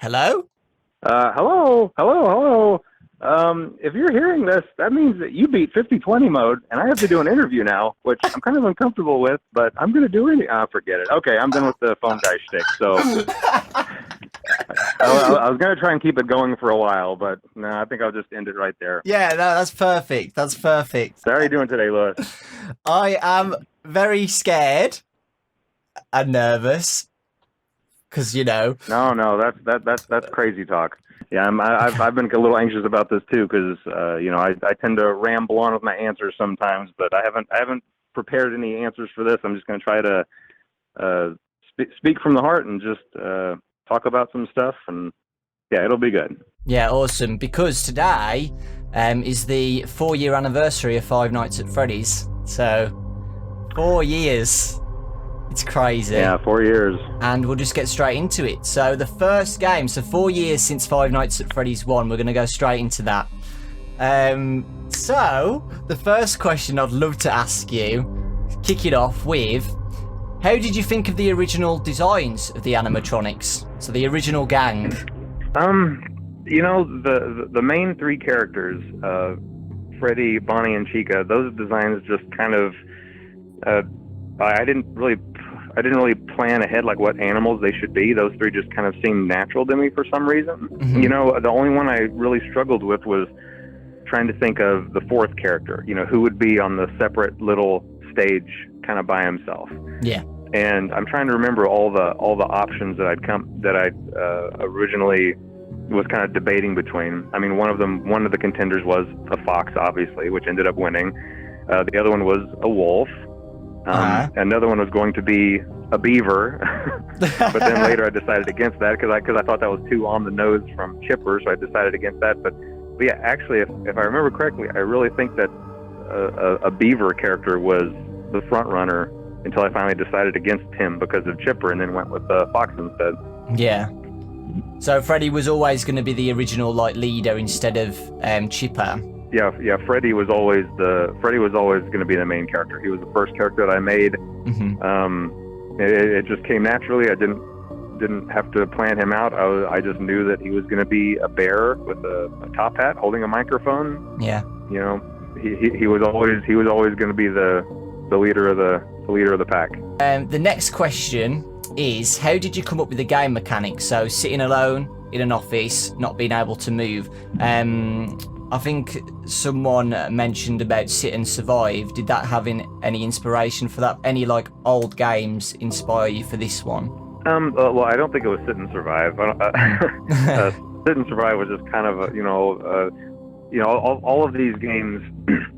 Hello? Hello. If you're hearing this, that means that you beat 50/20 mode, and I have to do an interview now, which I'm kind of uncomfortable with, but I'm going to do it. Forget it. Okay, I'm done with the phone guy shtick. So I was going to try and keep it going for a while, but no, I think I'll just end it right there. Yeah, no, that's perfect. That's perfect. So how are you doing today, Lewis? I am very scared and nervous because, No, that's crazy talk. Yeah, I've been a little anxious about this too because I tend to ramble on with my answers sometimes, but I haven't prepared any answers for this. I'm just going to try to speak from the heart and just talk about some stuff, and yeah, it'll be good. Yeah, awesome. Because today is the 4-year anniversary of Five Nights at Freddy's. So 4 years. It's crazy. Yeah, 4 years. And we'll just get straight into it. So the first game, so 4 years since Five Nights at Freddy's 1, we're going to go straight into that. So the first question I'd love to ask you, kick it off with, how did you think of the original designs of the animatronics? So the original gang. The main three characters, Freddy, Bonnie, and Chica, those designs just kind of, I didn't really plan ahead like what animals they should be. Those three just kind of seemed natural to me for some reason. Mm-hmm. The only one I really struggled with was trying to think of the fourth character, who would be on the separate little stage kind of by himself. Yeah. And I'm trying to remember all the options that I originally was kind of debating between. I mean, one of the contenders was a fox, obviously, which ended up winning. The other one was a wolf. Another one was going to be a beaver, but then later I decided against that because I thought that was too on the nose from Chipper, so I decided against that. But yeah, actually, if I remember correctly, I really think that a beaver character was the front runner until I finally decided against him because of Chipper, and then went with the fox instead. Yeah. So Freddy was always going to be the original leader instead of Chipper. Yeah. Freddy was always going to be the main character. He was the first character that I made. Mm-hmm. It just came naturally. I didn't have to plan him out. I just knew that he was going to be a bear with a top hat, holding a microphone. Yeah. He was always going to be the leader of the pack. The next question is, how did you come up with the game mechanics? So sitting alone in an office, not being able to move. I think someone mentioned about Sit and Survive. Did that have any inspiration for that? Any old games inspire you for this one? Well, I don't think it was Sit and Survive. Sit and Survive was just kind of all of these games.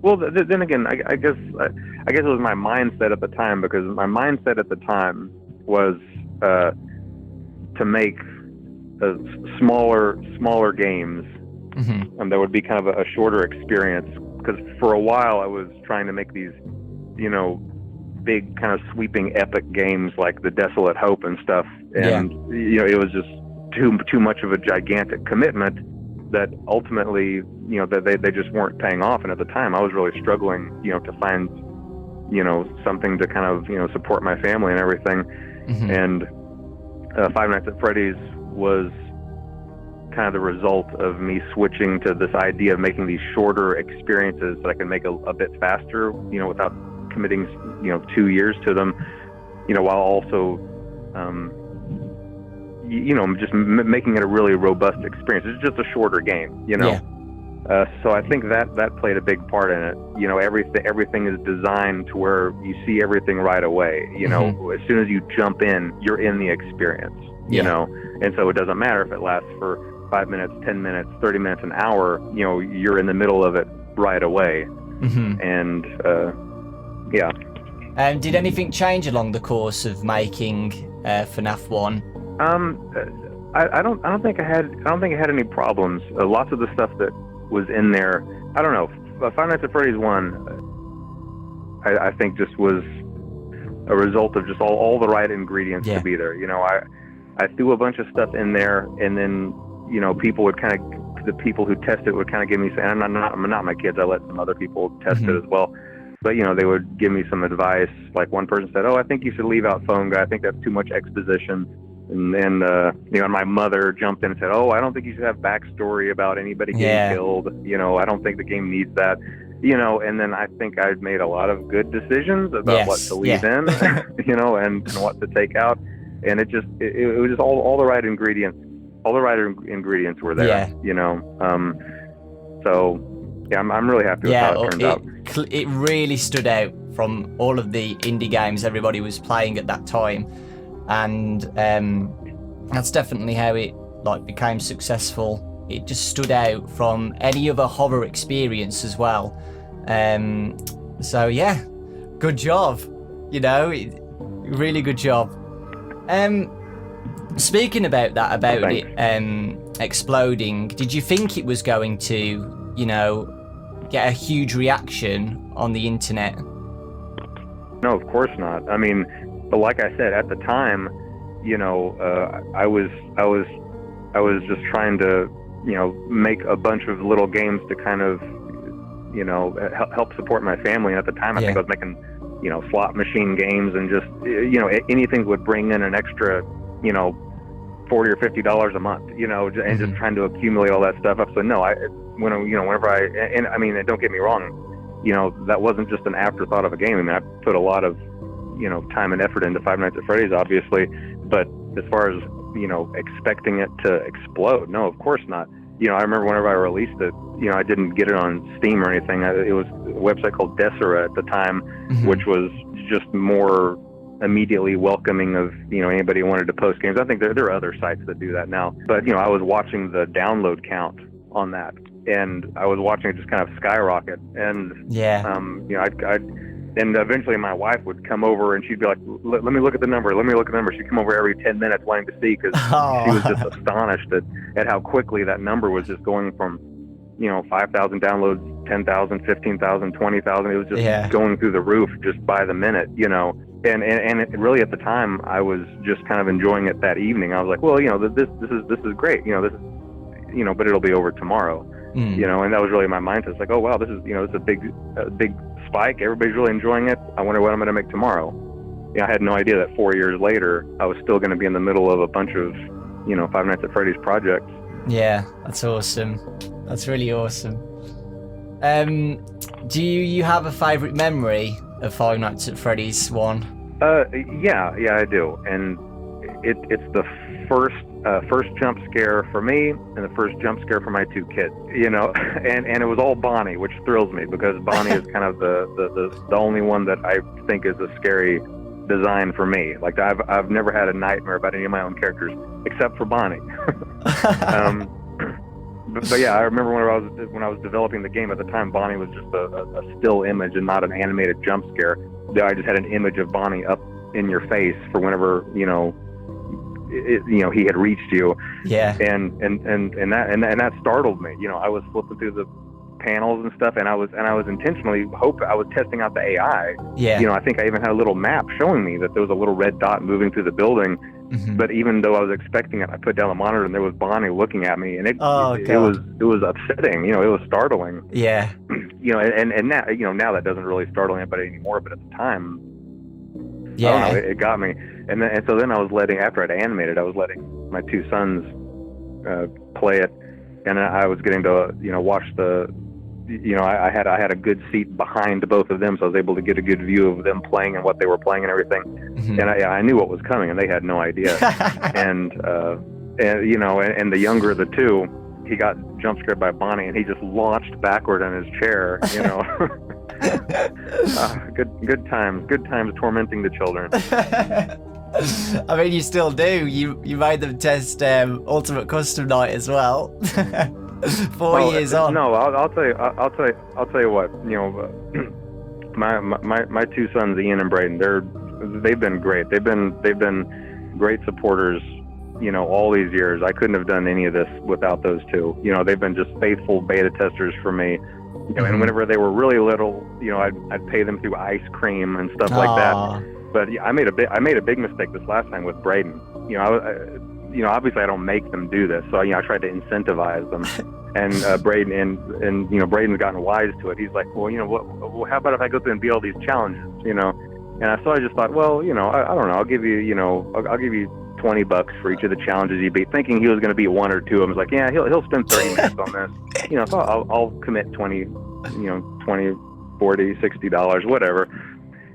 Well, then again, I guess it was my mindset at the time, because my mindset at the time was to make smaller games. Mm-hmm. And that would be kind of a shorter experience, because for a while I was trying to make these, big kind of sweeping epic games like The Desolate Hope and stuff, and it was just too much of a gigantic commitment that ultimately that they just weren't paying off. And at the time I was really struggling to find something to kind of support my family and everything. Mm-hmm. And Five Nights at Freddy's was kind of the result of me switching to this idea of making these shorter experiences that I can make a bit faster, without committing 2 years to them, while also just making it a really robust experience. It's just a shorter game, Yeah. So I think that played a big part in it. Everything is designed to where you see everything right away. Mm-hmm. As soon as you jump in, you're in the experience. And so it doesn't matter if it lasts for 5 minutes, 10 minutes, 30 minutes, an hour. You're in the middle of it right away. Mm-hmm. And yeah. Did anything change along the course of making FNaF 1? I don't think I had any problems. Lots of the stuff that was in there, I don't know. Five Nights at Freddy's 1, I think just was a result of just all the right ingredients to be there. I threw a bunch of stuff in there, and then the people who test it would kind of give me, and I'm not my kids, I let some other people test it as well, but they would give me some advice. Like one person said, "Oh, I think you should leave out phone guy. I think that's too much exposition." and my mother jumped in and said, "Oh, I don't think you should have backstory about anybody getting killed. I don't think the game needs that." And then I think I've made a lot of good decisions about what to leave in, and what to take out, and it was just all the right ingredients. All the right ingredients were there. So yeah, I'm really happy with how it turned out. It really stood out from all of the indie games everybody was playing at that time, and that's definitely how it became successful. It just stood out from any other horror experience as well. So yeah, good job. Really good job. Speaking about that, it exploding, did you think it was going to, get a huge reaction on the internet? No, of course not. I mean, but like I said, at the time, I was just trying to, make a bunch of little games to kind of, help support my family. And at the time, I think I was making, slot machine games and just, anything would bring in an extra, $40 or $50 a month, and just trying to accumulate all that stuff up. So no, whenever and don't get me wrong, that wasn't just an afterthought of a game. I mean, I put a lot of, time and effort into Five Nights at Freddy's, obviously, but as far as, expecting it to explode, no, of course not. I remember whenever I released it, I didn't get it on Steam or anything. It was a website called Desera at the time, which was just more immediately welcoming of, anybody who wanted to post games. I think there are other sites that do that now. But, I was watching the download count on that, and I was watching it just kind of skyrocket. And, and eventually my wife would come over and she'd be like, let me look at the number. She'd come over every 10 minutes wanting to see, because she was just astonished at how quickly that number was just going from, 5,000 downloads, 10,000, 15,000, 20,000. It was just going through the roof just by the minute, And it really, at the time, I was just kind of enjoying it that evening. I was like, well, this is great. This is, but it'll be over tomorrow. And that was really my mindset. It's like, oh wow, this is a big spike. Everybody's really enjoying it. I wonder what I'm going to make tomorrow. I had no idea that 4 years later I was still going to be in the middle of a bunch of Five Nights at Freddy's projects. Yeah, that's awesome. That's really awesome. Do you have a favorite memory of Five Nights at Freddy's 1? Yeah, I do. And it's the first jump scare for me and the first jump scare for my two kids. And it was all Bonnie, which thrills me, because Bonnie is kind of the only one that I think is a scary design for me. Like, I've never had a nightmare about any of my own characters except for Bonnie. But yeah, I remember when I was developing the game at the time, Bonnie was just a still image and not an animated jump scare. I just had an image of Bonnie up in your face for whenever he had reached you. Yeah. And that startled me. I was flipping through the panels and stuff, and I was intentionally I was testing out the AI. Yeah. I think I even had a little map showing me that there was a little red dot moving through the building. But even though I was expecting it, I put down the monitor and there was Bonnie looking at me, and it was upsetting. It was startling. Yeah. And now that doesn't really startle anybody anymore, but at the time, I don't know, it got me. And so then I was after I'd animated, I was letting my two sons play it, and I was getting to watch the. I had a good seat behind both of them, so I was able to get a good view of them playing and what they were playing and everything. And I knew what was coming, and they had no idea. and the younger of the two, he got jump scared by Bonnie, and he just launched backward in his chair. Good times tormenting the children. I mean, you still do. You made them test Ultimate Custom Night as well. 4 years on. No, I'll tell you what. My two sons, Ian and Braden, they've been great. They've been great supporters. All these years. I couldn't have done any of this without those two. They've been just faithful beta testers for me. And whenever they were really little, I'd pay them through ice cream and stuff like that. But I made a big mistake this last time with Braden. Obviously I don't make them do this, so I tried to incentivize them. And Braden and Braden's gotten wise to it. He's like, well, how about if I go through and beat all these challenges, And so I just thought, well, I don't know, I'll give you $20 for each of the challenges he beat, thinking he was going to beat one or two of them. I was like, yeah, he'll spend 30 minutes on this. You know, so I'll commit 20, $20, $40, $60, whatever.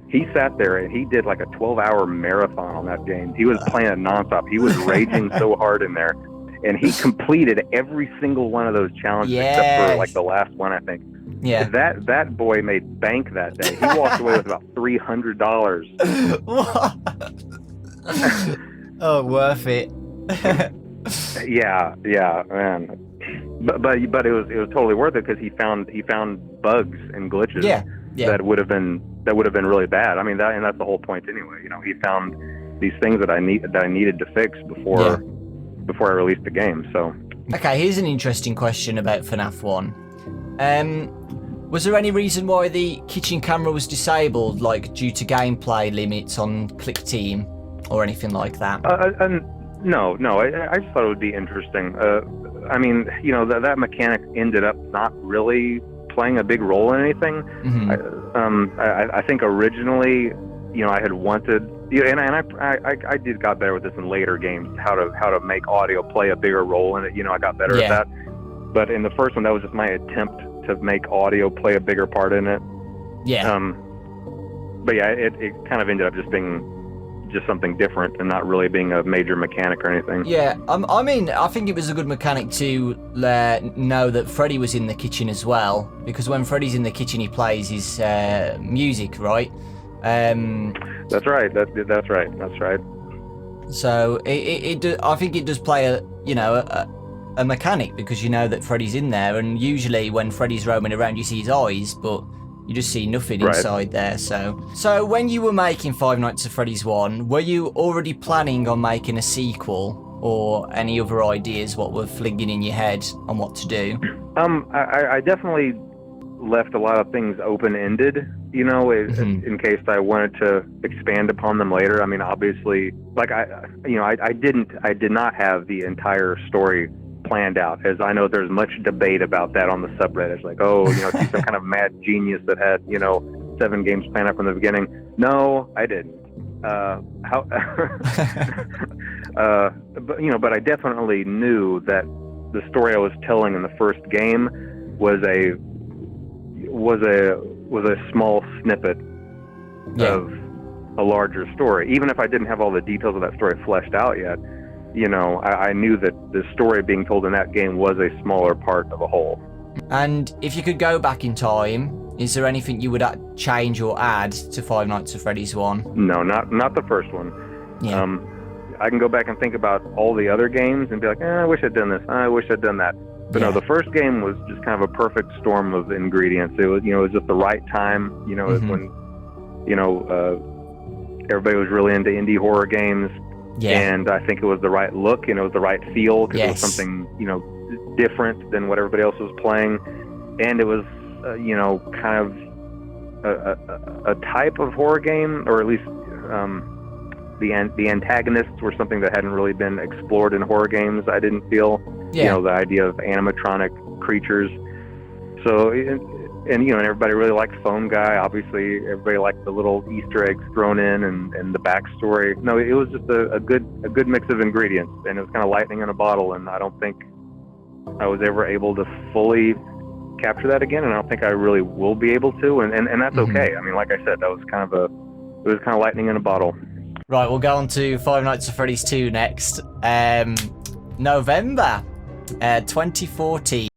He sat there and he did like a 12-hour marathon on that game. He was playing it nonstop. He was raging so hard in there. And he completed every single one of those challenges except for like the last one, I think. Yeah. That boy made bank that day. He walked away with about $300. What? Oh, worth it. Yeah, man. But it was totally worth it because he found bugs and glitches that would have been really bad. I mean, that's the whole point anyway. You know, he found these things that I needed to fix before I released the game. So okay, here's an interesting question about FNaF 1. Was there any reason why the kitchen camera was disabled, like due to gameplay limits on click team or anything like that? No. I just thought it would be interesting. I mean, you know, that mechanic ended up not really playing a big role in anything. Mm-hmm. I think originally, you know, I had wanted, and I got better with this in later games, how to make audio play a bigger role in it. You know, I got better at that. But in the first one, that was just my attempt to make audio play a bigger part in it. Yeah. But yeah, it kind of ended up just being just something different and not really being a major mechanic or anything. Yeah, I mean, I think it was a good mechanic to know that Freddy was in the kitchen as well, because when Freddy's in the kitchen, he plays his music, right? That's right. That's right. So I think it does play a mechanic, because you know that Freddy's in there, and usually when Freddy's roaming around, you see his eyes, but you just see nothing inside there. So when you were making Five Nights at Freddy's 1, were you already planning on making a sequel, or any other ideas what were flinging in your head on what to do? I definitely left a lot of things open-ended, you know, in case I wanted to expand upon them later. I mean, obviously, like I did not have the entire story planned out, as I know there's much debate about that on the subreddit. It's like, oh, you know, he's some kind of mad genius that had, you know, 7 games planned out from the beginning. No, I didn't. But I definitely knew that the story I was telling in the first game was a small snippet of a larger story. Even if I didn't have all the details of that story fleshed out yet, you know, I knew that the story being told in that game was a smaller part of a whole. And if you could go back in time, is there anything you would change or add to Five Nights at Freddy's 1? No, not the first one. Yeah. I can go back and think about all the other games and be like, I wish I'd done this. I wish I'd done that. But no, the first game was just kind of a perfect storm of ingredients. It was, you know, it was just the right time. You know, when, you know, everybody was really into indie horror games. Yeah. And I think it was the right look and it was the right feel, because it was something, you know, different than what everybody else was playing. And it was, you know, kind of a type of horror game, or at least the antagonists were something that hadn't really been explored in horror games, I didn't feel. You know, the idea of animatronic creatures. So, and you know, and everybody really liked Foam Guy. Obviously, everybody liked the little Easter eggs thrown in and the backstory. No, it was just a good mix of ingredients, and it was kind of lightning in a bottle. And I don't think I was ever able to fully capture that again, and I don't think I really will be able to. And that's okay. I mean, like I said, that was kind of lightning in a bottle. Right, we'll go on to Five Nights at Freddy's 2 next. November 2014.